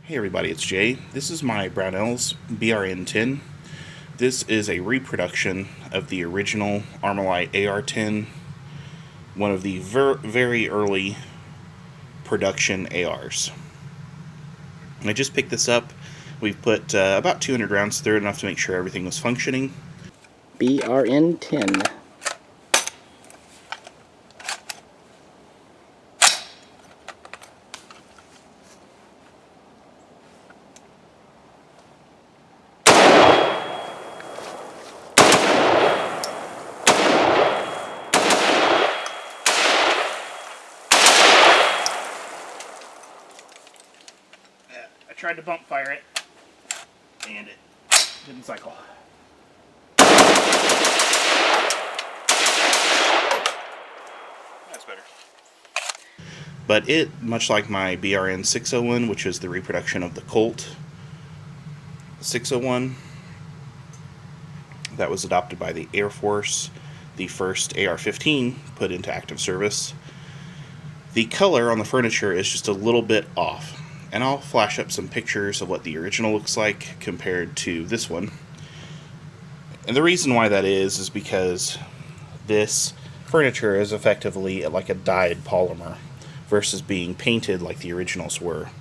Hey everybody, it's Jay. This is my Brownells BRN-10. This is a reproduction of the original Armalite AR10, one of the very early production ARs. I just picked this up. We've put about 200 rounds through it, enough to make sure everything was functioning. BRN-10. I tried to bump fire it, and it didn't cycle. That's better. But it, much like my BRN-601, which is the reproduction of the Colt 601, that was adopted by the Air Force, the first AR-15 put into active service. The color on the furniture is just a little bit off. And I'll flash up some pictures of what the original looks like compared to this one. And the reason why that is because this furniture is effectively like a dyed polymer versus being painted like the originals were.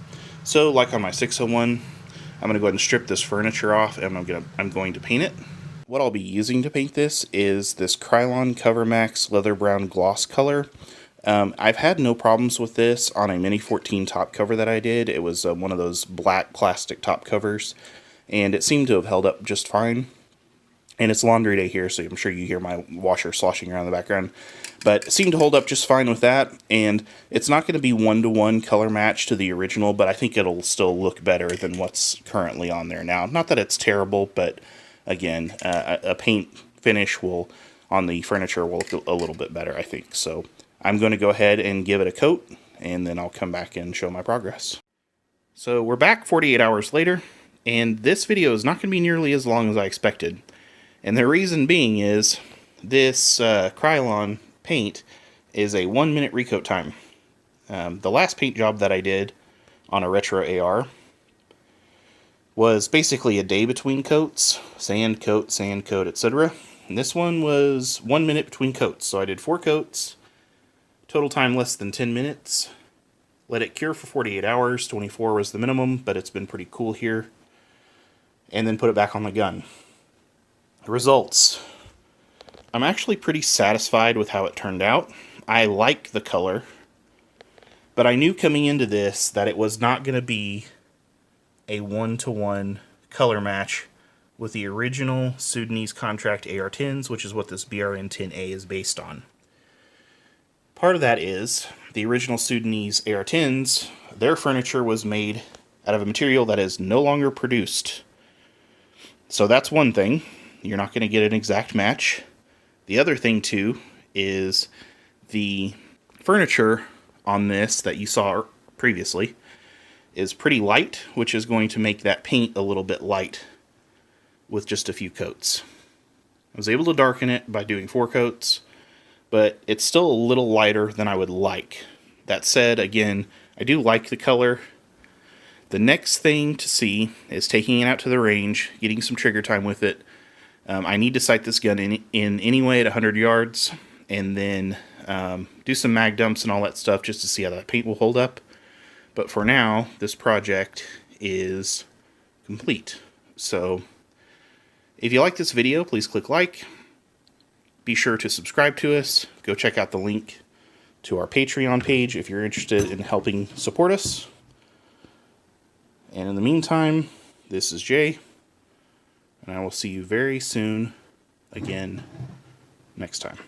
So like on my 601, I'm going to go ahead and strip this furniture off and I'm going to paint it. What I'll be using to paint this is this Krylon CoverMax Leather Brown Gloss color. I've had no problems with this on a Mini 14 top cover that I did. It was one of those black plastic top covers, and it seemed to have held up just fine. And it's laundry day here, so I'm sure you hear my washer sloshing around in the background. But it seemed to hold up just fine with that, and it's not going to be one-to-one color match to the original, but I think it'll still look better than what's currently on there now. Not that it's terrible, but again, a paint finish on the furniture will look a little bit better, I think. So I'm going to go ahead and give it a coat, and then I'll come back and show my progress. So we're back 48 hours later, and this video is not going to be nearly as long as I expected. And the reason being is this Krylon paint is a 1-minute recoat time. The last paint job that I did on a retro AR was basically a day between coats, sand coat, etc. And this one was 1 minute between coats, so I did 4 coats. Total time less than 10 minutes. Let it cure for 48 hours. 24 was the minimum, but it's been pretty cool here. And then put it back on the gun. The results. I'm actually pretty satisfied with how it turned out. I like the color. But I knew coming into this that it was not going to be a one-to-one color match with the original Sudanese contract AR-10s, which is what this BRN-10A is based on. Part of that is the original Sudanese AR-10s, their furniture was made out of a material that is no longer produced. So that's one thing. You're not going to get an exact match. The other thing, too, is the furniture on this that you saw previously is pretty light, which is going to make that paint a little bit light with just a few coats. I was able to darken it by doing 4 coats. But it's still a little lighter than I would like. That said, again, I do like the color. The next thing to see is taking it out to the range, getting some trigger time with it. I need to sight this gun in anyway at 100 yards, and then do some mag dumps and all that stuff just to see how that paint will hold up. But for now, this project is complete. So, if you like this video, please click like. Be sure to subscribe to us. Go check out the link to our Patreon page if you're interested in helping support us. And in the meantime, this is Jay, and I will see you very soon again next time.